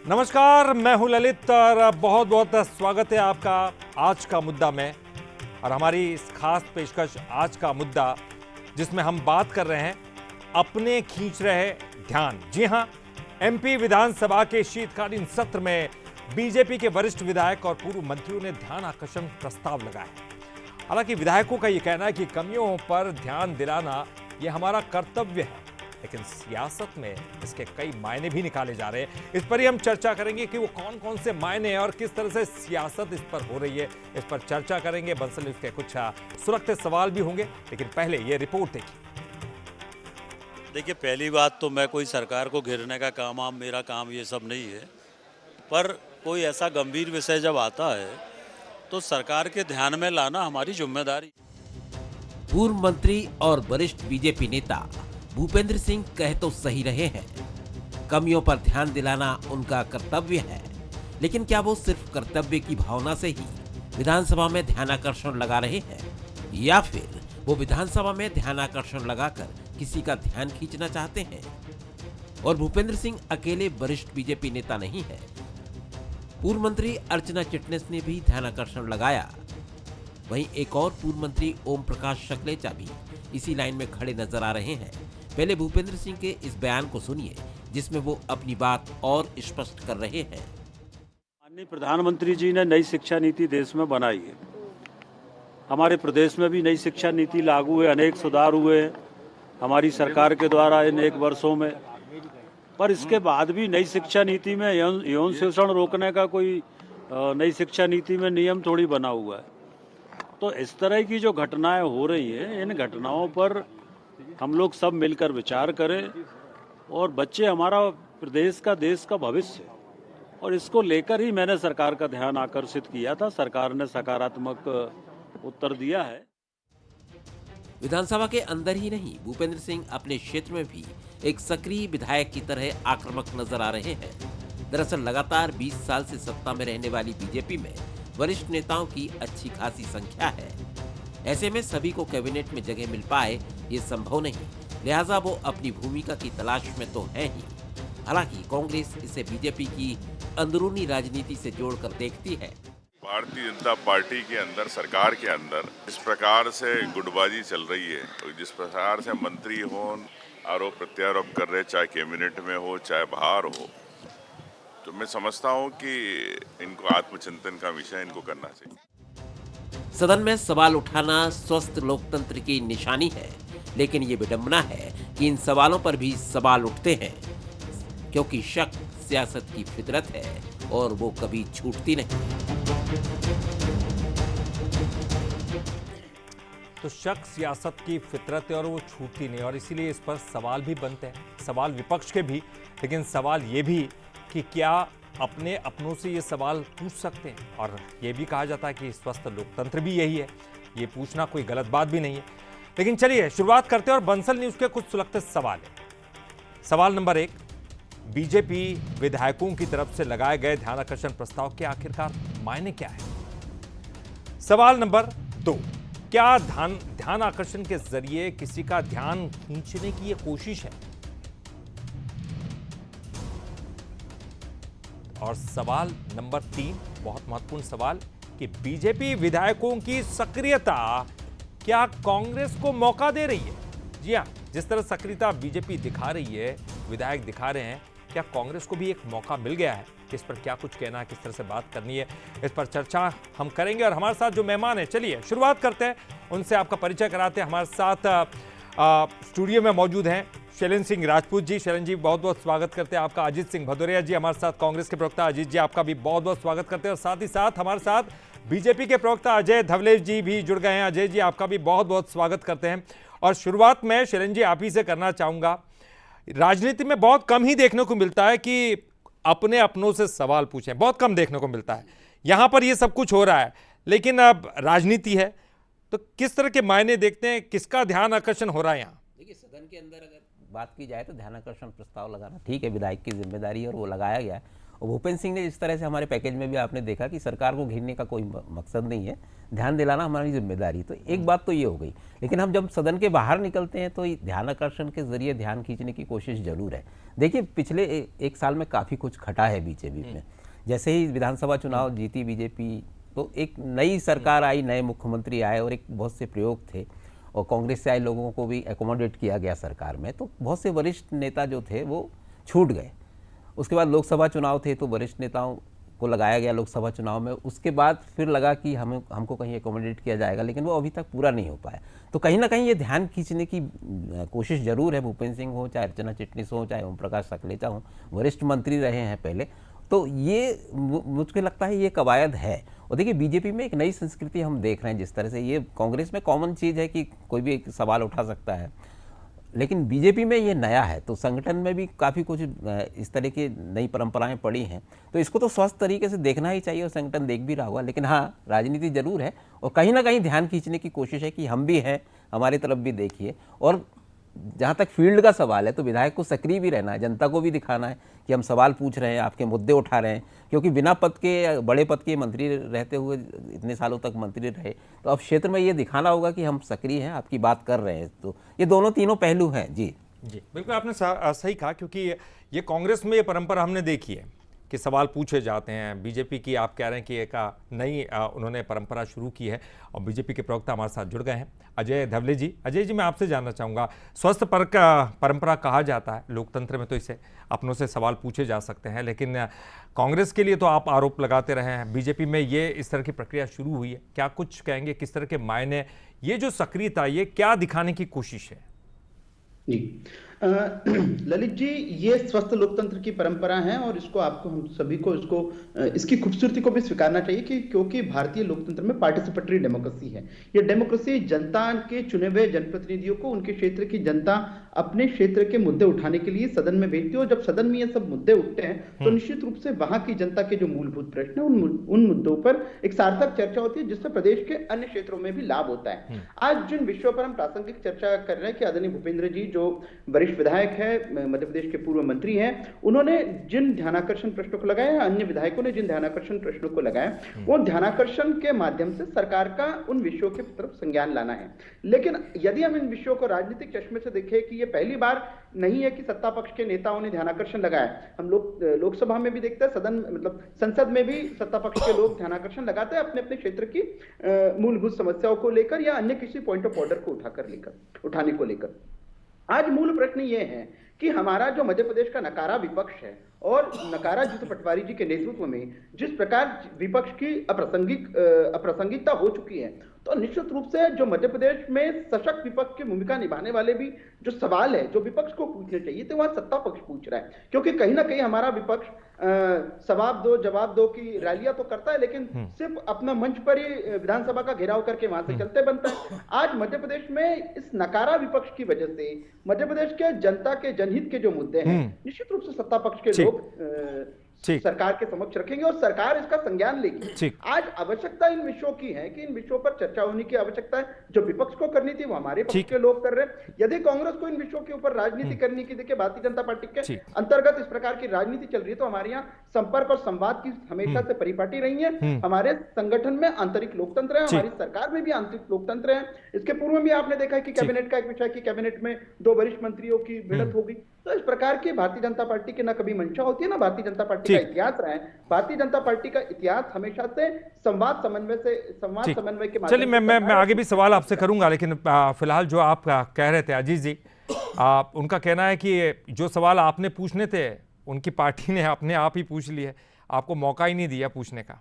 नमस्कार, मैं हूं ललित और बहुत बहुत स्वागत है आपका आज का मुद्दा में। और हमारी इस खास पेशकश आज का मुद्दा जिसमें हम बात कर रहे हैं अपने खींच रहे ध्यान। जी हां, एमपी विधानसभा के शीतकालीन सत्र में बीजेपी के वरिष्ठ विधायक और पूर्व मंत्रियों ने ध्यान आकर्षण प्रस्ताव लगाया। हालांकि विधायकों का यह कहना है कि कमियों पर ध्यान दिलाना यह हमारा कर्तव्य है, लेकिन सियासत में इसके कई मायने भी निकाले जा रहे हैं। इस पर ही हम चर्चा करेंगे कि वो कौन कौन से मायने हैं और किस तरह से सियासत इस पर हो रही है। इस पर चर्चा करेंगे। बंसल न्यूज़ के कुछ सुरक्षित सवाल भी होंगे, लेकिन पहले ये रिपोर्ट देखिए। देखिए, पहली बात तो मैं कोई सरकार को घेरने का काम मेरा काम ये सब नहीं है, पर कोई ऐसा गंभीर विषय जब आता है तो सरकार के ध्यान में लाना हमारी जिम्मेदारी। पूर्व मंत्री और वरिष्ठ बीजेपी नेता भूपेंद्र सिंह कह तो सही रहे हैं, कमियों पर ध्यान दिलाना उनका कर्तव्य है, लेकिन क्या वो सिर्फ कर्तव्य की भावना से ही विधानसभा में ध्यानाकर्षण लगा रहे हैं, या फिर वो विधानसभा में ध्यानाकर्षण लगाकर किसी का ध्यान खींचना चाहते हैं? और भूपेंद्र सिंह अकेले वरिष्ठ बीजेपी नेता नहीं है। पूर्व मंत्री अर्चना चिटनिस ने भी ध्यानाकर्षण लगाया। वहीं एक और पूर्व मंत्री ओम प्रकाश सकलेचा भी इसी लाइन में खड़े नजर आ रहे हैं। पहले भूपेंद्र सिंह के इस बयान को सुनिए, जिसमें वो अपनी बात और स्पष्ट कर रहे हैं। माननीय प्रधानमंत्री जी ने नई शिक्षा नीति देश में बनाई है। हमारे प्रदेश में भी नई शिक्षा नीति लागू है, अनेक सुधार हुए हैं हमारी सरकार के द्वारा इन 1 वर्षों में। पर इसके बाद भी नई शिक्षा नीति में यौन शोषण रोकने का कोई नई शिक्षा नीति में नियम थोड़ी बना हुआ है। तो इस तरह की जो घटनाएं हो रही हैं, इन घटनाओं पर हम लोग सब मिलकर विचार करें। और बच्चे हमारा प्रदेश का, देश का भविष्य है, और इसको लेकर ही मैंने सरकार का ध्यान आकर्षित किया था। सरकार ने सकारात्मक उत्तर दिया है। विधानसभा के अंदर ही नहीं, भूपेंद्र सिंह अपने क्षेत्र में भी एक सक्रिय विधायक की तरह आक्रामक नजर आ रहे हैं। दरअसल लगातार 20 साल से सत्ता में रहने वाली बीजेपी में वरिष्ठ नेताओं की अच्छी खासी संख्या है। ऐसे में सभी को कैबिनेट में जगह मिल पाए ये संभव नहीं, लिहाजा वो अपनी भूमिका की तलाश में तो है ही। हालांकि कांग्रेस इसे बीजेपी की अंदरूनी राजनीति से जोड़कर देखती है। भारतीय जनता पार्टी के अंदर, सरकार के अंदर जिस प्रकार से गुटबाजी चल रही है, जिस प्रकार से मंत्री हो आरोप प्रत्यारोप कर रहे, चाहे कैबिनेट में हो चाहे बाहर हो, तो मैं समझता हूं कि इनको आत्मचिंतन का विषय इनको करना चाहिए। सदन में सवाल उठाना स्वस्थ लोकतंत्र की निशानी है, लेकिन ये विडंबना है कि इन सवालों पर भी सवाल उठते हैं, क्योंकि शक सियासत की फितरत है और वो कभी छूटती नहीं। तो शक सियासत की फितरत है और वो छूटती नहीं, और इसीलिए इस पर सवाल भी बनते हैं, सवाल विपक्ष के भी, लेकिन सवाल ये भी कि क्या अपने अपनों से ये सवाल पूछ सकते हैं। और ये भी कहा जाता है कि स्वस्थ लोकतंत्र भी यही है, ये पूछना कोई गलत बात भी नहीं है। लेकिन चलिए शुरुआत करते हैं और बंसल न्यूज़ के कुछ सुलगते सवाल है। सवाल नंबर 1, बीजेपी विधायकों की तरफ से लगाए गए ध्यानाकर्षण प्रस्ताव के आखिरकार मायने क्या है? सवाल नंबर 2, क्या ध्यान आकर्षण के जरिए किसी का ध्यान खींचने की यह कोशिश है? और सवाल नंबर 3, बहुत महत्वपूर्ण सवाल, कि बीजेपी विधायकों की सक्रियता क्या कांग्रेस को मौका दे रही है? जी हां, जिस तरह सक्रियता बीजेपी दिखा रही है, विधायक दिखा रहे हैं, क्या कांग्रेस को भी एक मौका मिल गया है? इस पर क्या कुछ कहना है, किस तरह से बात करनी है, इस पर चर्चा हम करेंगे। और हमारे साथ जो मेहमान है, चलिए शुरुआत करते हैं, उनसे आपका परिचय कराते हैं। हमारे साथ स्टूडियो में मौजूद हैं शैलेंद्र सिंह राजपूत जी। शैलेंद्र जी, बहुत बहुत स्वागत करते हैं आपका। अजीत सिंह भदौरिया जी हमारे साथ, कांग्रेस के प्रवक्ता। अजीत जी, आपका भी बहुत बहुत स्वागत करते हैं। और साथ ही साथ हमारे साथ बीजेपी के प्रवक्ता अजय धवलेश जी भी जुड़ गए हैं। अजय जी, आपका भी बहुत बहुत स्वागत करते हैं। और शुरुआत में शैलेंद्र जी आप ही से करना चाहूंगा। राजनीति में बहुत कम ही देखने को मिलता है कि अपने अपनों से सवाल पूछें, बहुत कम देखने को मिलता है। यहां पर ये सब कुछ हो रहा है, लेकिन अब राजनीति है, तो किस तरह के मायने देखते हैं, किसका ध्यान आकर्षण हो रहा है यहाँ? देखिए, सदन के अंदर अगर बात की जाए तो ध्यानाकर्षण प्रस्ताव लगाना ठीक है, विधायक की जिम्मेदारी है और वो लगाया गया है। और भूपेंद्र सिंह ने जिस तरह से हमारे पैकेज में भी आपने देखा कि सरकार को घेरने का कोई मकसद नहीं है, ध्यान दिलाना हमारी जिम्मेदारी। तो एक बात तो ये हो गई, लेकिन हम जब सदन के बाहर निकलते हैं तो ध्यानाकर्षण के जरिए ध्यान खींचने की कोशिश जरूर है। देखिए पिछले एक साल में काफ़ी कुछ खटा है बीजेपी में। जैसे ही विधानसभा चुनाव जीती बीजेपी तो एक नई सरकार आई, नए मुख्यमंत्री आए और एक बहुत से प्रयोग थे और कांग्रेस से आए लोगों को भी एकोमोडेट किया गया सरकार में। तो बहुत से वरिष्ठ नेता जो थे वो छूट गए। उसके बाद लोकसभा चुनाव थे तो वरिष्ठ नेताओं को लगाया गया लोकसभा चुनाव में। उसके बाद फिर लगा कि हमको कहीं एकोमोडेट किया जाएगा, लेकिन वो अभी तक पूरा नहीं हो पाया। तो कहीं ना कहीं ये ध्यान खींचने की कोशिश जरूर है। भूपेंद्र सिंह हो, चाहे अर्चना चिटनिस हो, चाहे ओम प्रकाश सकलेचा हो, वरिष्ठ मंत्री रहे हैं पहले। तो ये मुझको लगता है ये कवायद है। और देखिए बीजेपी में एक नई संस्कृति हम देख रहे हैं। जिस तरह से ये कांग्रेस में कॉमन चीज़ है कि कोई भी एक सवाल उठा सकता है, लेकिन बीजेपी में ये नया है। तो संगठन में भी काफ़ी कुछ इस तरह की नई परंपराएं पड़ी हैं। तो इसको तो स्वस्थ तरीके से देखना ही चाहिए और संगठन देख भी रहा होगा। लेकिन हाँ, राजनीति जरूर है और कहीं ना कहीं ध्यान खींचने की कोशिश है कि हम भी हैं, हमारी तरफ भी देखिए। और जहाँ तक फील्ड का सवाल है तो विधायक को सक्रिय भी रहना है, जनता को भी दिखाना है कि हम सवाल पूछ रहे हैं, आपके मुद्दे उठा रहे हैं। क्योंकि बिना पद के, बड़े पद के मंत्री रहते हुए इतने सालों तक मंत्री रहे, तो अब क्षेत्र में ये दिखाना होगा कि हम सक्रिय हैं, आपकी बात कर रहे हैं। तो ये दोनों तीनों पहलू हैं। जी जी बिल्कुल आपने सही कहा, क्योंकि ये कांग्रेस में ये परंपरा हमने देखी है कि सवाल पूछे जाते हैं। बीजेपी की आप कह रहे हैं कि एक नई उन्होंने परंपरा शुरू की है और बीजेपी के प्रवक्ता हमारे साथ जुड़ गए हैं, अजय धवले जी। अजय जी, मैं आपसे जानना चाहूँगा, स्वस्थ परंपरा कहा जाता है लोकतंत्र में, तो इसे अपनों से सवाल पूछे जा सकते हैं। लेकिन कांग्रेस के लिए तो आप आरोप लगाते रहे हैं, बीजेपी में ये इस तरह की प्रक्रिया शुरू हुई है, क्या कुछ कहेंगे, किस तरह के मायने, ये जो सक्रियता, ये क्या दिखाने की कोशिश है? जी ललित जी, ये स्वस्थ लोकतंत्र की परंपरा है और इसको आपको, हम सभी को इसकी खूबसूरती को भी स्वीकारना चाहिए कि क्योंकि भारतीय लोकतंत्र में पार्टिसिपेटरी डेमोक्रेसी है। ये डेमोक्रेसी जनता के चुने हुए जनप्रतिनिधियों को उनके क्षेत्र की जनता अपने क्षेत्र के मुद्दे उठाने के लिए सदन में भेजती है। और जब सदन में ये सब मुद्दे उठते हैं तो निश्चित रूप से वहां की जनता के जो मूलभूत प्रश्न है उन मुद्दों पर एक सार्थक चर्चा होती है, जिससे प्रदेश के अन्य क्षेत्रों में भी लाभ होता है। आज जिन विषयों पर हम प्रासंगिक चर्चा कर रहे हैं कि आदरणीय भूपेंद्र जी जो विधायक है, मध्य प्रदेश के पूर्व मंत्री हैं, उन्होंने जिन ध्यानाकर्षण प्रश्नों को लगाया, अन्य विधायकों ने जिन ध्यानाकर्षण प्रश्नों को लगाया, वो ध्यानाकर्षण के माध्यम से सरकार का उन विषयों की तरफ संज्ञान लाना है। लेकिन यदि हम इन विषयों को राजनीतिक चश्मे से देखें कि ये पहली बार नहीं है कि सत्ता पक्ष के नेताओं ने ध्यानाकर्षण लगाया। हम लोग लोकसभा में भी देखते हैं, सदन मतलब संसद में भी सत्ता पक्ष के लोग ध्यानाकर्षण लगाते हैं अपने अपने क्षेत्र की मूलभूत समस्याओं को लेकर या अन्य किसी पॉइंट ऑफ ऑर्डर को उठाने को लेकर। आज मूल प्रश्न ये है कि हमारा जो मध्य प्रदेश का नकारा विपक्ष है और नकारा जीतू पटवारी जी के नेतृत्व में जिस प्रकार विपक्ष की अप्रासंगिकता हो चुकी है, तो निश्चित रूप से जो मध्य प्रदेश में सशक्त विपक्ष की भूमिका निभाने वाले भी जो सवाल है जो विपक्ष को पूछने चाहिए थे, वहां सत्ता पक्ष पूछ रहा है। क्योंकि कहीं ना कहीं हमारा विपक्ष सवाल दो जवाब दो की रैलियां तो करता है, लेकिन सिर्फ अपना मंच पर ही विधानसभा का घेराव करके वहां से चलते बनता है। आज मध्य प्रदेश में इस नकारा विपक्ष की वजह से मध्य प्रदेश के जनता के जनहित के जो मुद्दे हैं, निश्चित रूप से सत्ता पक्ष के लोग सरकार के समक्ष रखेंगे और सरकार इसका संज्ञान लेगी। आज आवश्यकता इन विषयों की है कि इन विषयों पर चर्चा होने की आवश्यकता है। जो विपक्ष को करनी थी वो हमारे पक्ष के लोग कर रहे हैं। यदि कांग्रेस को इन विषयों के ऊपर राजनीति करनी की, देखिए भारतीय जनता पार्टी के अंतर्गत इस प्रकार की राजनीति चल रही है, तो हमारे यहाँ संपर्क और संवाद की हमेशा से परिपाटी रही है। हमारे संगठन में आंतरिक लोकतंत्र है, हमारी सरकार में भी आंतरिक लोकतंत्र है। इसके पूर्व में भी आपने देखा है कि कैबिनेट का एक विषय की कैबिनेट में 2 वरिष्ठ मंत्रियों की भिड़ंत हो गई। तो इस प्रकार की भारतीय जनता पार्टी की ना कभी मंशा होती है, ना भारतीय जनता पार्टी का इतिहास रहा है। भारतीय जनता पार्टी का इतिहास हमेशा से संवाद समन्वय के माध्यम। चलिए मैं आगे भी सवाल आपसे करूंगा, लेकिन फिलहाल जो आप कह रहे थे अजीत जी, उनका कहना है कि जो सवाल आपने पूछने थे उनकी पार्टी ने अपने आप ही पूछ लिए, आपको मौका ही नहीं दिया पूछने का।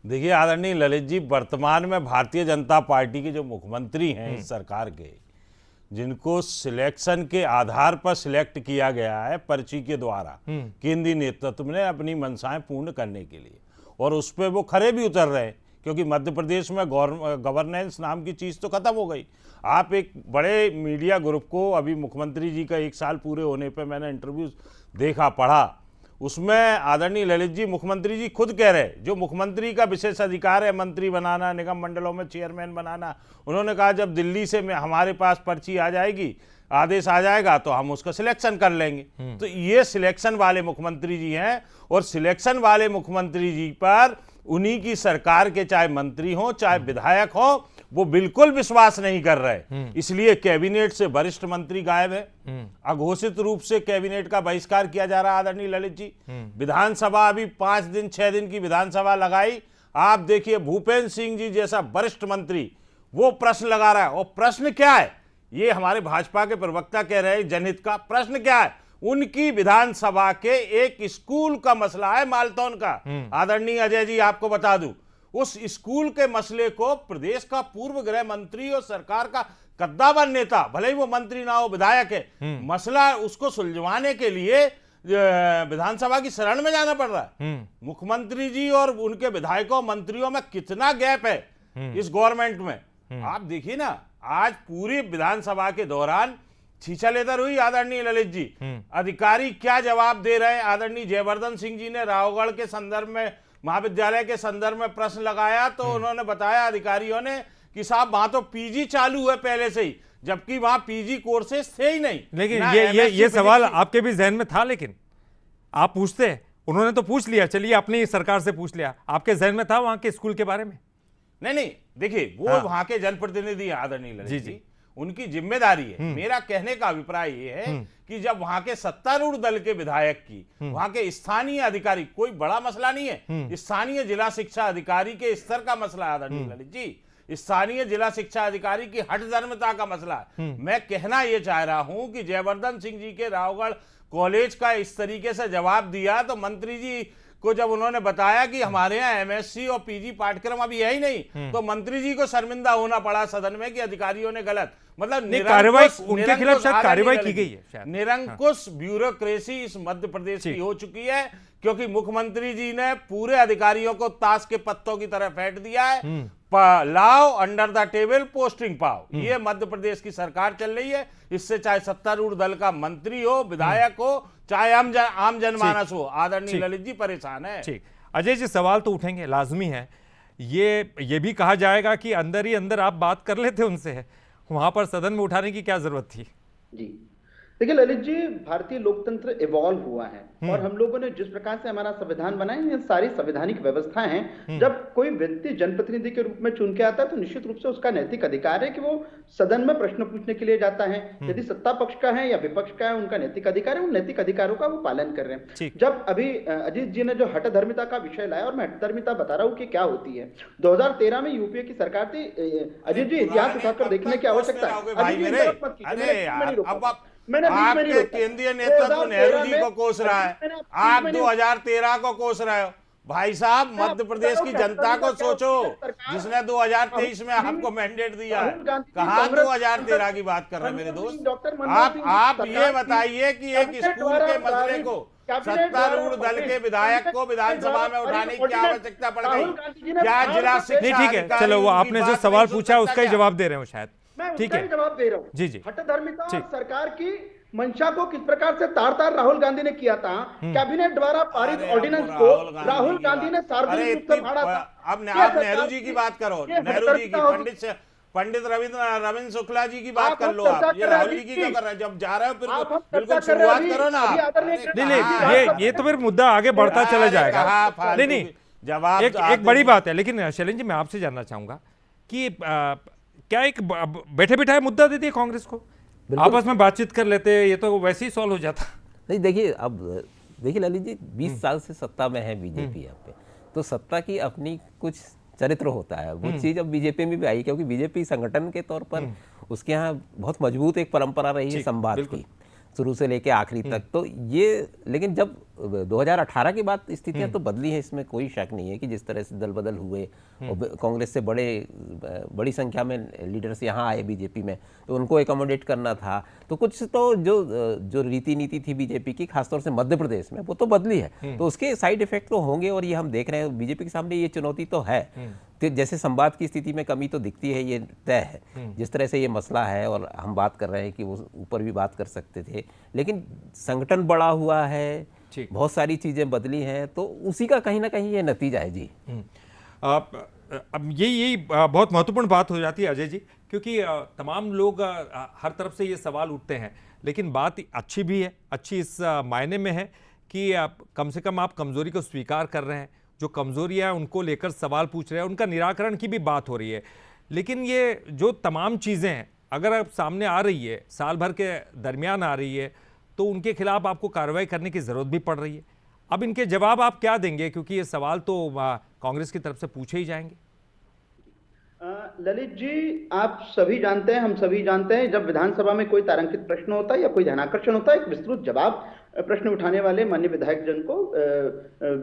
देखिए आदरणीय ललित जी, वर्तमान में भारतीय जनता पार्टी के जो मुख्यमंत्री हैं इस सरकार के, जिनको सिलेक्शन के आधार पर सिलेक्ट किया गया है पर्ची के द्वारा केंद्रीय नेतृत्व ने अपनी मंशाएं पूर्ण करने के लिए, और उस पर वो खरे भी उतर रहे हैं, क्योंकि मध्य प्रदेश में गवर्नेंस नाम की चीज़ तो खत्म हो गई। आप एक बड़े मीडिया ग्रुप को, अभी मुख्यमंत्री जी का 1 साल पूरे होने पे मैंने इंटरव्यू देखा पढ़ा, उसमें आदरणीय ललित जी मुख्यमंत्री जी खुद कह रहे, जो मुख्यमंत्री का विशेष अधिकार है मंत्री बनाना, निगम मंडलों में चेयरमैन बनाना, उन्होंने कहा जब दिल्ली से हमारे पास पर्ची आ जाएगी, आदेश आ जाएगा तो हम उसका सिलेक्शन कर लेंगे। तो ये सिलेक्शन वाले मुख्यमंत्री जी हैं, और सिलेक्शन वाले मुख्यमंत्री जी पर उन्हीं की सरकार के चाहे मंत्री हो चाहे विधायक हो, वो बिल्कुल विश्वास नहीं कर रहे। इसलिए कैबिनेट से वरिष्ठ मंत्री गायब है, अघोषित रूप से कैबिनेट का बहिष्कार किया जा रहा है। आदरणीय ललित जी, विधानसभा अभी 5 दिन 6 दिन की विधानसभा लगाई, आप देखिए भूपेंद्र सिंह जी जैसा वरिष्ठ मंत्री वो प्रश्न लगा रहा है। और प्रश्न क्या है, ये हमारे भाजपा के प्रवक्ता कह रहे हैं जनहित का प्रश्न क्या है, उनकी विधानसभा के एक स्कूल का मसला है, मालतौन का। आदरणीय अजय जी, आपको बता दूं, उस स्कूल के मसले को प्रदेश का पूर्व गृह मंत्री और सरकार का कद्दावर नेता, भले ही वो मंत्री ना हो विधायक है, मसला उसको सुलझवाने के लिए विधानसभा की शरण में जाना पड़ रहा है। मुख्यमंत्री जी और उनके विधायकों मंत्रियों में कितना गैप है इस गवर्नमेंट में, आप देखिए ना। आज पूरी विधानसभा के दौरान छीछालेदर हुई। आदरणीय ललित जी, अधिकारी क्या जवाब दे रहे हैं। आदरणीय जयवर्धन सिंह जी ने रावगढ़ के संदर्भ में, महाविद्यालय के संदर्भ में प्रश्न लगाया तो उन्होंने बताया अधिकारियों ने कि साहब वहां तो पीजी चालू है पहले से ही, जबकि वहां पीजी कोर्सेज थे ही नहीं। लेकिन ये सवाल आपके भी जहन में था, लेकिन आप पूछते, उन्होंने तो पूछ लिया, चलिए अपनी सरकार से पूछ लिया, आपके जहन में था वहां के स्कूल के बारे में? नहीं, देखिए वो वहां के जनप्रतिनिधि हैं आदरणीय ललित जी, उनकी जिम्मेदारी है। मेरा कहने का अभिप्राय ये है कि जब वहां के सत्तारूढ़ दल के विधायक की, वहां के स्थानीय अधिकारी, कोई बड़ा मसला नहीं है, स्थानीय जिला शिक्षा अधिकारी के स्तर का मसला है आदरणीय ललित जी, स्थानीय जिला शिक्षा अधिकारी की हठधर्मिता का मसला है। मैं कहना यह चाह रहा हूं कि जयवर्धन सिंह जी के रावगढ़ कॉलेज का इस तरीके से जवाब दिया, तो मंत्री जी को जब उन्होंने बताया कि हमारे यहाँ एमएससी और पीजी पाठ्यक्रम अभी है ही नहीं, तो मंत्री जी को शर्मिंदा होना पड़ा सदन में कि अधिकारियों ने गलत, मतलब कार्रवाई उनके खिलाफ शायद कार्रवाई की गई है शायद। निरंकुश ब्यूरोक्रेसी इस मध्य प्रदेश की हो चुकी है, क्योंकि मुख्यमंत्री जी ने पूरे अधिकारियों को ताश के पत्तों की तरह फेंट दिया है। लाओ अंडर द टेबल पोस्टिंग पाओ, ये मध्य प्रदेश की सरकार चल रही है। इससे चाहे सत्तारूढ़ दल का मंत्री हो, विधायक हो, चाहे आम जनमानस हो, आदरणीय ललित जी परेशान है। ठीक, अजय जी सवाल तो उठेंगे, लाजमी है। ये भी कहा जाएगा कि अंदर ही अंदर आप बात कर लेते उनसे, वहां पर सदन में उठाने की क्या जरूरत थी? जी देखिए ललित जी, भारतीय लोकतंत्र इवॉल्व हुआ है और हम लोगों ने जिस प्रकार से हमारा संविधान बनाया, ये सारी संवैधानिक व्यवस्थाएं हैं। जब कोई व्यक्ति जनप्रतिनिधि के रूप में चुन के आता है तो निश्चित रूप से उसका नैतिक अधिकार है कि वो सदन में प्रश्न पूछने के लिए जाता है। यदि सत्ता पक्ष का है या विपक्ष का है, उनका नैतिक अधिकार है, उन नैतिक अधिकारों का वो पालन कर रहे हैं। जब अभी अजीत जी ने जो हठधर्मिता का विषय लाया, और मैं हठधर्मिता बता रहा हूँ कि क्या होती है। 2013 में यूपीए की सरकार थी। अजीत जी इतिहास उठाकर देखने की आवश्यकता है। आपके केंद्रीय नेतृत्व नेहरू जी को कोस रहा है, आप 2013 को कोस रहे हो। भाई साहब, मध्य प्रदेश की जनता को सोचो, जिसने 2023 में आपको मैंडेट दिया है। कहां 2013 की बात कर रहे हैं मेरे दोस्त? आप ये बताइए कि एक स्कूल के मसले को सत्तारूढ़ दल के विधायक को विधानसभा में उठाने की क्या आवश्यकता पड़ गई? क्या जिला शिक्षा? नहीं, ठीक है, चलो वो आपने जो सवाल पूछा उसका ही जवाब दे रहे हो शायद। ठीक है, जवाब दे रहा हूँ। जी हठधर्मिता सरकार की मंशा को किस प्रकार से तार राहुल गांधी ने किया था। कैबिनेट द्वारा पारित ऑर्डिनेंस को राहुल गांधी ने सार्वजनिक रूप से फाड़ा था। अब आप नेहरू जी की बात करो, नेहरू जी की, पंडित रविंद्र शुक्ला जी की बात कर लो। आप ये राहुल जी की क्यों कर रहे हैं? जब जा रहे हो बिल्कुल शुरुआत करो ना। नहीं, ये तो फिर मुद्दा आगे बढ़ता चला जाएगा। नहीं, जवाब एक बड़ी बात है। लेकिन शैलेंद्र जी, मैं आपसे जानना चाहूंगा कि क्या एक बैठे बिठाए मुद्दा दे दिए कांग्रेस को, आपस में बातचीत कर लेते, ये तो वैसे ही सॉल्व हो जाता। नहीं, देखिए अब देखिए ललित जी, 20 साल से सत्ता में है बीजेपी यहाँ पे, तो सत्ता की अपनी कुछ चरित्र होता है। वो चीज़ अब बीजेपी में भी आई, क्योंकि बीजेपी संगठन के तौर पर उसके यहाँ बहुत मजबूत एक परंपरा रही है संवाद की, शुरू से लेके आखिरी तक। तो ये, लेकिन जब 2018 के बाद स्थितियां तो बदली हैं, इसमें कोई शक नहीं है कि जिस तरह से दल बदल हुए और कांग्रेस से बड़ी संख्या में लीडर्स यहाँ आए बीजेपी में, तो उनको एकोमोडेट करना था। तो कुछ तो जो रीति नीति थी बीजेपी की, खासतौर से मध्य प्रदेश में, वो तो बदली है। तो उसके साइड इफेक्ट तो होंगे, और ये हम देख रहे हैं बीजेपी के सामने ये चुनौती तो है। तो जैसे संवाद की स्थिति में कमी तो दिखती है, ये तय है। जिस तरह से ये मसला है, और हम बात कर रहे हैं कि वो ऊपर भी बात कर सकते थे, लेकिन संगठन बड़ा हुआ है, बहुत सारी चीजें बदली हैं, तो उसी का कहीं ना कहीं ये नतीजा है। जी, अब यही बहुत महत्वपूर्ण बात हो जाती है अजय जी, क्योंकि तमाम लोग हर तरफ से ये सवाल उठते हैं, लेकिन बात अच्छी भी है, अच्छी इस मायने में है कि कम से कम आप कमजोरी को स्वीकार कर रहे हैं, जो कमजोरियां उनको लेकर सवाल पूछ रहे हैं, उनका निराकरण की भी बात हो रही है। लेकिन ये जो तमाम चीज़ें हैं अगर अब सामने आ रही है, साल भर के दरमियान आ रही है, तो उनके खिलाफ आपको कार्रवाई करने की ज़रूरत भी पड़ रही है। अब इनके जवाब आप क्या देंगे, क्योंकि ये सवाल तो कांग्रेस की तरफ से पूछे ही जाएंगे। ललित जी, आप सभी जानते हैं, हम सभी जानते हैं, जब विधानसभा में कोई तारांकित प्रश्न होता है या कोई ध्यानाकर्षण होता है, एक विस्तृत जवाब प्रश्न उठाने वाले माननीय विधायक जन को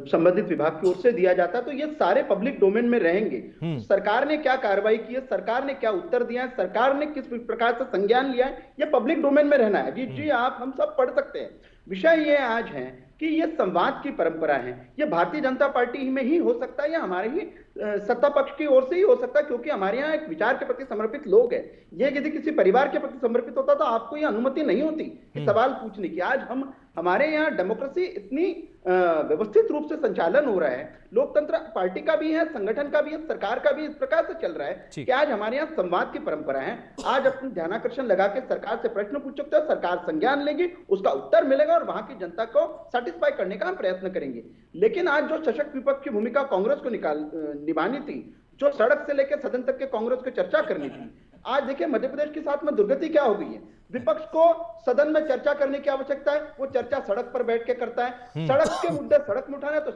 संबंधित विभाग की ओर से दिया जाता है, तो ये सारे पब्लिक डोमेन में रहेंगे। सरकार ने क्या कार्रवाई की है, सरकार ने क्या उत्तर दिया है, सरकार ने किस प्रकार से संज्ञान लिया है, ये पब्लिक डोमेन में रहना है। जी जी, आप हम सब पढ़ सकते हैं। विषय ये आज है कि ये संवाद की परंपरा है, ये भारतीय जनता पार्टी में ही हो सकता है या हमारे ही सत्ता पक्ष की ओर से ही हो सकता है, क्योंकि हमारे यहाँ एक विचार के प्रति समर्पित लोग हैं। ये यदि किसी परिवार के प्रति समर्पित होता तो आपको ये अनुमति नहीं होती कि सवाल पूछने की। आज हम हमारे यहाँ डेमोक्रेसी इतनी व्यवस्थित रूप से संचालन हो रहा है, लोकतंत्र पार्टी का भी है, संगठन का भी है, सरकार का भी इस प्रकार से चल रहा है कि आज हमारे यहाँ संवाद की परंपरा है। आज अपने ध्यानाकर्षण लगा के सरकार से प्रश्न पूछ सकते हो, सरकार संज्ञान लेगी, उसका उत्तर मिलेगा और वहां की जनता को सेटिस्फाई करने का हम प्रयत्न करेंगे। लेकिन आज जो सशक्त विपक्ष की भूमिका कांग्रेस को निभानी थी, जो सड़क से लेकर सदन तक के कांग्रेस को चर्चा करनी थी, आज देखिए मध्य प्रदेश के साथ में दुर्गति क्या हो गई है। विपक्ष को सदन में चर्चा करने की आवश्यकता है, वो चर्चा सड़क पर बैठ के करता है। सड़क के मुद्दे सड़क में उठाना, तो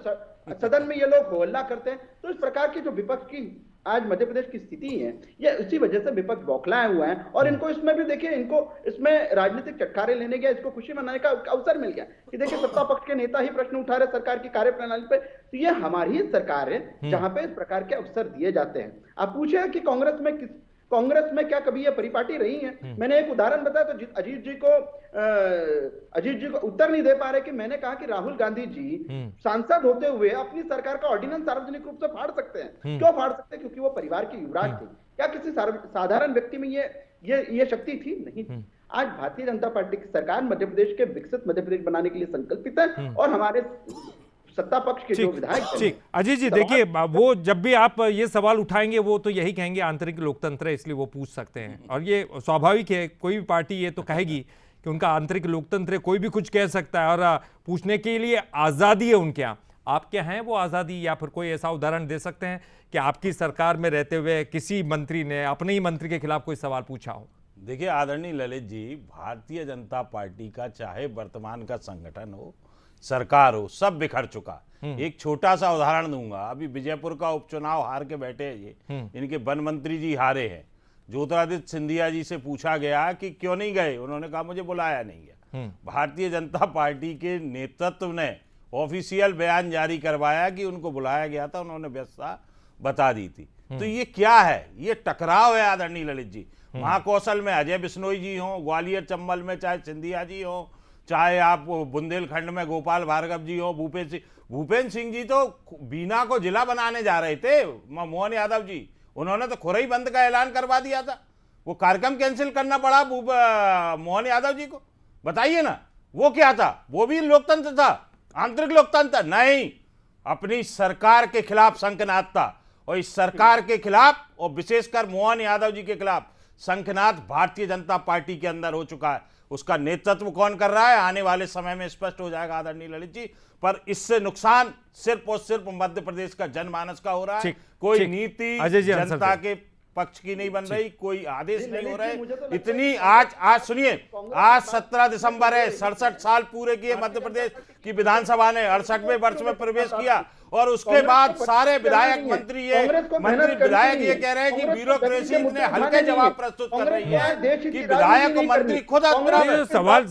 सदन में ये लोग हो हल्ला करते हैं। तो इस प्रकार की जो विपक्ष की आज मध्य प्रदेश की स्थिति है, ये इसी वजह से विपक्ष बौखलाया हुआ है। और इनको इसमें भी देखिए, इनको इसमें राजनीतिक चटखारे लेने गया, इसको खुशी मनाने का अवसर मिल गया कि देखिए सत्ता पक्ष के नेता ही प्रश्न उठा रहे सरकार की कार्यप्रणाली पे। तो ये हमारी ही सरकार है जहां पे इस प्रकार के अवसर दिए जाते हैं। आप पूछे कि कांग्रेस में क्या कभी ये परिपाटी रही है? मैंने एक उदाहरण बताया तो अजीत जी को उत्तर नहीं दे पा रहे कि मैंने कहा कि राहुल गांधी जी सांसद होते हुए अपनी सरकार का ऑर्डिनेंस सार्वजनिक रूप से फाड़ सकते हैं। क्यों फाड़ सकते हैं? क्योंकि वो परिवार के युवराज थे। क्या किसी साधारण व्यक्ति में ये शक्ति थी? नहीं थी। आज भारतीय जनता पार्टी की सरकार मध्य प्रदेश के विकसित मध्य प्रदेश बनाने के लिए संकल्पित है और हमारे सत्ता पक्ष के जो विधायक ठीक अजय जी, देखिए वो जब भी आप ये सवाल उठाएंगे वो तो यही कहेंगे आंतरिक लोकतंत्र है, इसलिए वो पूछ सकते हैं। और ये स्वाभाविक है, कोई भी पार्टी ये तो कहेगी कि उनका आंतरिक लोकतंत्र है, कोई भी कुछ कह सकता है और पूछने के लिए आज़ादी है उनके यहाँ। आप क्या हैं वो आज़ादी? या फिर कोई ऐसा उदाहरण दे सकते हैं कि आपकी सरकार में रहते हुए किसी मंत्री ने अपने ही मंत्री के खिलाफ कोई सवाल पूछा हो? देखिए आदरणीय ललित जी, भारतीय जनता पार्टी का चाहे वर्तमान का संगठन हो, सरकार हो, सब बिखर चुका। एक छोटा सा उदाहरण दूंगा। अभी विजयपुर का उपचुनाव हार के बैठे हैं ये, इनके वन मंत्री जी हारे हैं। ज्योतिरादित्य सिंधिया जी से पूछा गया कि क्यों नहीं गए, उन्होंने कहा मुझे बुलाया नहीं गया। भारतीय जनता पार्टी के नेतृत्व ने ऑफिशियल बयान जारी करवाया कि उनको बुलाया गया था, उन्होंने व्यवस्था बता दी थी। तो ये क्या है? ये टकराव है आदरणीय ललित जी। महाकौशल में अजय बिश्नोई जी हों, ग्वालियर चंबल में चाहे सिंधिया जी हों, चाहे आप बुंदेलखंड में गोपाल भार्गव जी हो, भूपेंद्र सिंह जी तो बीना को जिला बनाने जा रहे थे। मोहन यादव जी, उन्होंने तो खुरई बंद का ऐलान करवा दिया था। वो कार्यक्रम कैंसिल करना पड़ा मोहन यादव जी को। बताइए ना, वो क्या था? वो भी लोकतंत्र था, आंतरिक लोकतंत्र नहीं। अपनी सरकार के खिलाफ शंखनाद था और इस सरकार के खिलाफ और विशेषकर मोहन यादव जी के खिलाफ शंखनाद भारतीय जनता पार्टी के अंदर हो चुका है। उसका नेतृत्व कौन कर रहा है आने वाले समय में स्पष्ट हो जाएगा आदरणीय ललित जी। पर इससे नुकसान सिर्फ और सिर्फ मध्य प्रदेश का जनमानस का हो रहा है। कोई नीति जनता के पक्ष की नहीं बन रही, कोई आदेश नहीं हो रहे। इतनी आज सुनिए, आज 17 दिसंबर है, 67 साल पूरे किए मध्य प्रदेश की विधानसभा ने 68वें वर्ष में प्रवेश किया और उसके बाद सारे विधायक मंत्री विधायक ये कह रहे हैं कि ब्यूरोक्रेसी इतने हल्के जवाब प्रस्तुत कर रही है कि विधायक और मंत्री खुद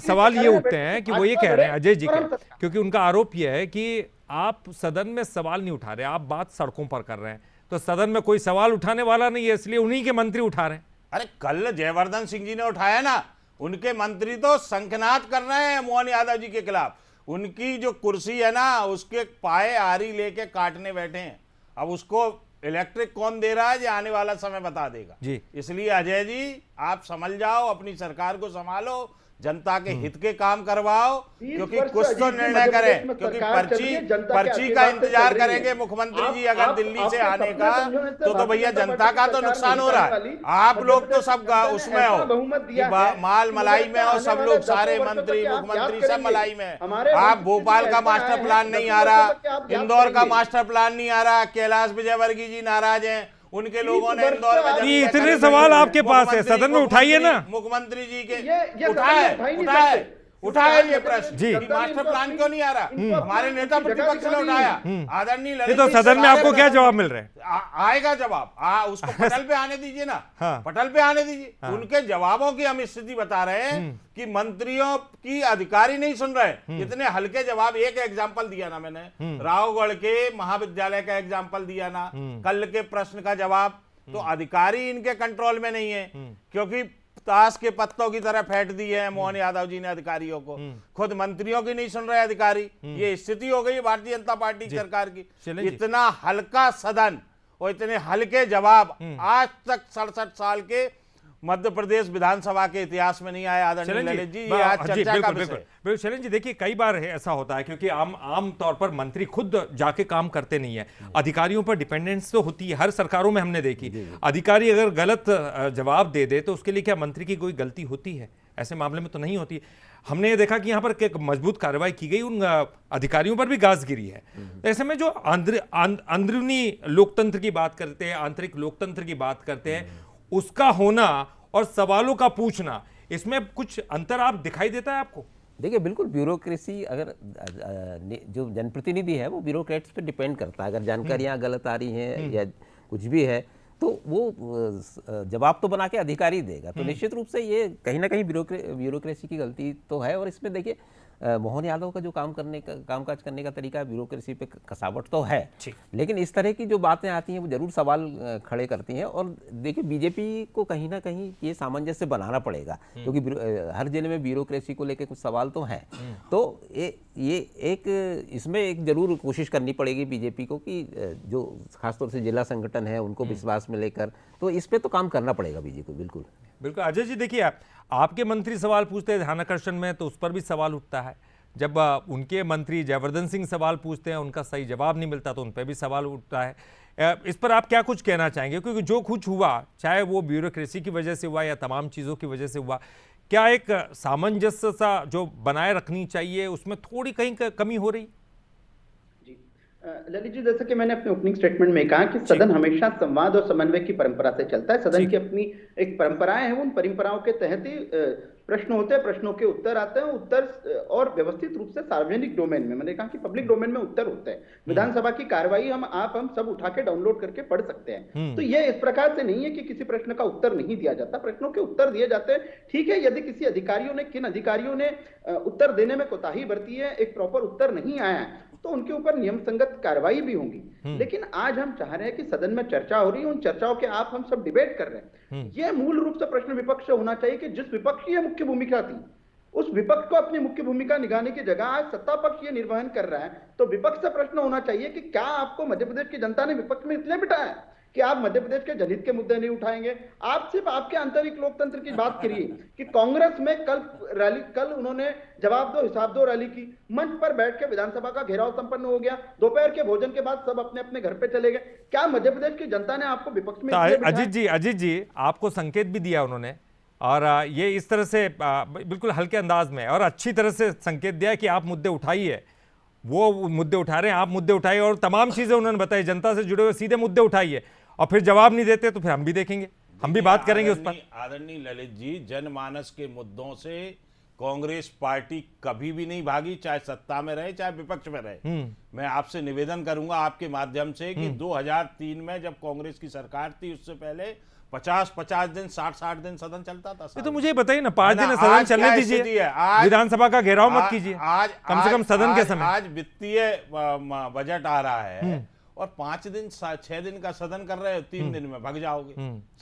सवाल ये उठते हैं कि वो ये कह रहे हैं अजय जी के, क्योंकि उनका आरोप यह है कि आप सदन में सवाल नहीं उठा रहे, आप बात सड़कों पर कर रहे हैं। तो सदन में कोई सवाल उठाने वाला नहीं है, इसलिए उन्हीं के मंत्री उठा रहे हैं। अरे कल जयवर्धन सिंह जी ने उठाया ना, उनके मंत्री तो शंखनाद कर रहे हैं मोहन यादव जी के खिलाफ। उनकी जो कुर्सी है ना, उसके पाए आरी लेके काटने बैठे हैं। अब उसको इलेक्ट्रिक कौन दे रहा है, ये आने वाला समय बता देगा जी। इसलिए अजय जी, आप समझ जाओ, अपनी सरकार को संभालो, जनता के हित के काम करवाओ, 20 क्योंकि वर्ष कुछ से तो अजीत जी निर्णय मध्य करें, प्रदेश में क्योंकि सरकार चल रही है, जनता के पर्ची का आशीर्वाद से इंतजार चल रही है। करेंगे मुख्यमंत्री जी आप- अगर आप- दिल्ली से आपके आने सपने का, समझोने से तो भारतीय भैया जनता जनता का पार्टी तो सरकार नुकसान नहीं हो रहा करने है। वाली। आप मध्य लोग तो प्रदेश सब जनता ने उसमें ऐसा हो बहुमत कि दिया है माल कि मलाई मुझे में हो, आने सब वाले लोग 10 सारे वर्षों तक मंत्री आप मुख्यमंत्री याद सब करेंगे। मलाई में। हमारे आप वंचित भोपाल जी का ऐसे मास्टर आए हैं, प्लान नहीं 10 आ रहा, वर्षों तक आप याद इंदौर का करेंगे। मास्टर प्लान नहीं आ रहा, कैलाश विजयवर्गीय जी नाराज हैं, उनके लोगों ने वर्ष इंदौर में से आप- ये जमीन इतने खरीदी। सवाल आपके पास है, सदन में उठाइए ना। मुख्यमंत्री जी के ये सदन में उठाए उठा ही नहीं उठाए सकते। उठाए ये जी। प्रश्न जी। कि मास्टर प्लान क्यों नहीं आ रहा। इनको हमारे अपनी नेता जगह प्रतिपक्ष दिखा ने दी। उठाया, आदरणीय ये ललित तो जी सदन में सारे आपको क्या सदन जवाब में मिल रहे हैं? आएगा जवाब, उसको पटल पे आने दीजिए ना। हाँ। पटल पे आने दीजिए। उनके जवाबों की हम स्थिति बता रहे हैं कि मंत्रियों की अधिकारी नहीं सुन रहे। इतने हल्के जवाब, एक एग्जाम्पल दिया ना मैंने, रावगढ़ के महाविद्यालय का एग्जाम्पल दिया ना, कल के प्रश्न का जवाब, तो अधिकारी इनके कंट्रोल में नहीं है, क्योंकि ताश के पत्तों की तरह फेंट दी है मोहन यादव जी ने अधिकारियों को। खुद मंत्रियों की नहीं सुन रहे अधिकारी। ये स्थिति हो गई है भारतीय जनता पार्टी सरकार की। चलें जी। इतना हल्का सदन और इतने हल्के जवाब आज तक 67 साल के मध्य प्रदेश विधानसभा के इतिहास में नहीं आया। आदरणीय शैलेंद्र ललित जी, ये जी, आज जी, चर्चा का बिल्कुल, विषय बिल्कुल, बिल्कुल। शैलेंद्र जी, देखिए कई बार ऐसा होता है क्योंकि आम तौर पर मंत्री खुद जाके काम करते नहीं है, अधिकारियों पर डिपेंडेंस तो होती है, हर सरकारों में हमने देखी। अधिकारी अगर गलत जवाब दे दे तो उसके लिए क्या मंत्री की कोई गलती होती है? ऐसे मामले में तो नहीं होती। हमने ये देखा कि यहाँ पर एक मजबूत कार्रवाई की गई, उन अधिकारियों पर भी गाज गिरी है। ऐसे में जो अंदरूनी लोकतंत्र की बात करते हैं, आंतरिक लोकतंत्र की बात करते हैं, उसका होना और सवालों का पूछना, इसमें कुछ अंतर आप दिखाई देता है आपको? देखिए बिल्कुल, ब्यूरोक्रेसी अगर जो जनप्रतिनिधि है वो ब्यूरोक्रेट्स पे डिपेंड करता है। अगर जानकारियाँ गलत आ रही हैं या कुछ भी है तो वो जवाब तो बना के अधिकारी देगा। तो निश्चित रूप से ये कहीं ना कहीं ब्यूरोक्रेसी की गलती तो है। और इसमें देखिए मोहन यादव का जो कामकाज करने का तरीका है, ब्यूरोक्रेसी पे कसावट तो है, लेकिन इस तरह की जो बातें आती हैं वो जरूर सवाल खड़े करती हैं। और देखिए बीजेपी को कहीं ना कहीं ये सामंजस्य बनाना पड़ेगा, क्योंकि हर जिले में ब्यूरोक्रेसी को लेकर कुछ सवाल तो हैं। तो ये एक इसमें एक जरूर कोशिश करनी पड़ेगी बीजेपी को कि जो खासतौर से जिला संगठन है उनको विश्वास में लेकर, तो इस पे तो काम करना पड़ेगा बीजेपी को। बिल्कुल बिल्कुल। अजय जी, देखिए आपके मंत्री सवाल पूछते हैं ध्यान आकर्षण में तो उस पर भी सवाल उठता है, जब उनके मंत्री जयवर्धन सिंह सवाल पूछते हैं उनका सही जवाब नहीं मिलता तो उन पर भी सवाल उठता है। इस पर आप क्या कुछ कहना चाहेंगे? क्योंकि जो कुछ हुआ, चाहे वो ब्यूरोक्रेसी की वजह से हुआ या तमाम चीज़ों की वजह से हुआ, क्या एक सामंजस्य सा जो बनाए रखनी चाहिए उसमें थोड़ी कहीं कमी हो रही? ललित जी, जैसे कि मैंने अपने ओपनिंग स्टेटमेंट में कहा कि सदन हमेशा संवाद और समन्वय की परंपरा से चलता है। सदन की अपनी एक परंपराएं हैं, उन परंपराओं के तहत ही प्रश्न होते हैं, प्रश्नों के उत्तर आते हैं, उत्तर और व्यवस्थित रूप से सार्वजनिक डोमेन में, मैंने कहा कि पब्लिक डोमेन में उत्तर होते हैं। विधानसभा की कार्रवाई हम सब उठा के डाउनलोड करके पढ़ सकते हैं। तो ये इस प्रकार से नहीं है कि किसी प्रश्न का उत्तर नहीं दिया जाता, प्रश्नों के उत्तर दिए जाते हैं। ठीक है, यदि किसी किन अधिकारियों ने उत्तर देने में कोताही बरती है, एक प्रॉपर उत्तर नहीं आया है, तो उनके ऊपर नियम संगत कार्रवाई भी होंगी। लेकिन आज हम चाह रहे हैं कि सदन में चर्चा हो रही है, उन चर्चाओं के हम सब डिबेट कर रहे हैं। यह मूल रूप से प्रश्न विपक्ष से होना चाहिए कि जिस विपक्ष की मुख्य भूमिका थी, उस विपक्ष को अपनी मुख्य भूमिका निभाने की जगह आज सत्ता पक्ष ये निर्वहन कर रहा है। तो विपक्ष से प्रश्न होना चाहिए कि क्या आपको मध्य प्रदेश की जनता ने विपक्ष में इसलिए बिठाया है कि आप मध्य प्रदेश के जनहित के मुद्दे नहीं उठाएंगे? आप सिर्फ आपके आंतरिक लोकतंत्र की बात करिए कि कांग्रेस में कल उन्होंने जवाब दो हिसाब दो रैली की, मंच पर बैठ के विधानसभा का घेराव संपन्न हो गया, दोपहर के भोजन के बाद सब अपने अपने घर पे चले गए। क्या मध्य प्रदेश की जनता ने आपको विपक्ष में अजीत जी आपको संकेत भी दिया उन्होंने, और ये इस तरह से बिल्कुल हल्के अंदाज में और अच्छी तरह से संकेत दिया कि आप मुद्दे उठाइए, वो मुद्दे उठा रहे हैं, आप मुद्दे उठाइए, और तमाम चीजें उन्होंने बताई, जनता से जुड़े हुए सीधे मुद्दे उठाइए, और फिर जवाब नहीं देते तो फिर हम भी देखेंगे, हम भी बात करेंगे उस पर। आदरणीय ललित जी, जनमानस के मुद्दों से कांग्रेस पार्टी कभी भी नहीं भागी, चाहे सत्ता में रहे चाहे विपक्ष में रहे। मैं आपसे निवेदन करूंगा आपके माध्यम से कि 2003 में जब कांग्रेस की सरकार थी, उससे पहले 50-50 दिन 60-60 दिन सदन चलता था। ये तो मुझे बताइए ना, 5 दिन सदन चलने दीजिए, विधानसभा का घेराव मत कीजिए, कम से कम सदन के समय। आज वित्तीय बजट आ रहा है और 5 दिन 6 दिन का सदन कर रहे हो, 3 दिन में भाग जाओगे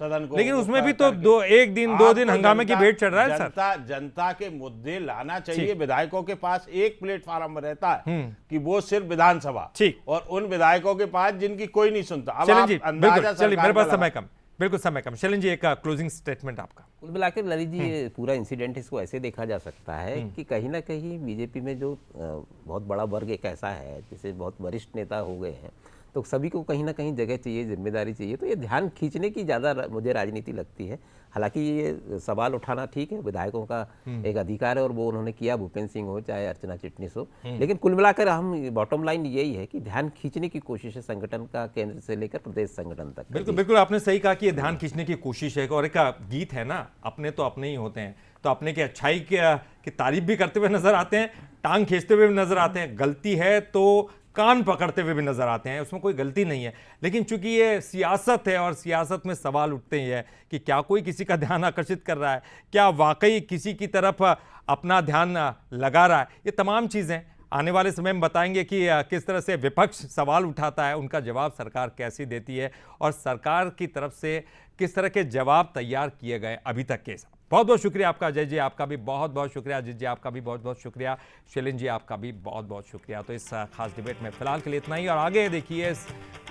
सदन को। लेकिन उसमें भी तो 1 दिन 2 दिन हंगामे की भेंट चढ़ रहा है सर। जनता के मुद्दे लाना चाहिए। विधायकों के पास एक प्लेटफॉर्म रहता है कि वो सिर्फ विधानसभा, और उन विधायकों के पास जिनकी कोई नहीं सुनता। अब चलिए मेरे पास समय कम, बिल्कुल समय कम। शैलेंद्र जी, एक क्लोजिंग स्टेटमेंट आपका। कुल मिलाकर ललित जी ये पूरा इंसिडेंट इसको ऐसे देखा जा सकता है कि कहीं ना कहीं बीजेपी में जो बहुत बड़ा वर्ग एक ऐसा है जिसे बहुत वरिष्ठ नेता हो गए हैं, तो सभी को कहीं ना कहीं जगह चाहिए, जिम्मेदारी चाहिए, तो ये ध्यान खींचने की ज़्यादा मुझे राजनीति लगती है। हालांकि ये सवाल उठाना ठीक है, विधायकों का एक अधिकार है और वो उन्होंने किया, भूपेंद्र सिंह हो चाहे अर्चना चिटनिस हो, लेकिन कुल मिलाकर हम बॉटम लाइन यही है कि ध्यान खींचने की कोशिश है संगठन का, केंद्र से लेकर प्रदेश संगठन तक। बिल्कुल बिल्कुल, आपने सही कहा कि ये ध्यान खींचने की कोशिश है। और एक गीत है ना, अपने तो अपने ही होते हैं, तो अपने की अच्छाई की तारीफ भी करते हुए नजर आते हैं, टांग खींचते हुए भी नजर आते हैं, गलती है तो कान पकड़ते हुए भी नजर आते हैं, उसमें कोई गलती नहीं है। लेकिन चूंकि ये सियासत है और सियासत में सवाल उठते ही है कि क्या कोई किसी का ध्यान आकर्षित कर रहा है, क्या वाकई किसी की तरफ अपना ध्यान लगा रहा है, ये तमाम चीज़ें आने वाले समय में बताएंगे कि किस तरह से विपक्ष सवाल उठाता है, उनका जवाब सरकार कैसे देती है और सरकार की तरफ से किस तरह के जवाब तैयार किए गए अभी तक के। बहुत बहुत शुक्रिया आपका अजय जी, आपका भी बहुत बहुत शुक्रिया अजीत जी, आपका भी बहुत बहुत शुक्रिया शैलेंद्र जी, आपका भी बहुत बहुत शुक्रिया। तो इस खास डिबेट में फिलहाल के लिए इतना ही, और आगे देखिए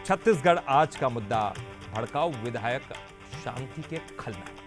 छत्तीसगढ़ आज का मुद्दा, भड़काऊ विधायक शांति के खलनायक।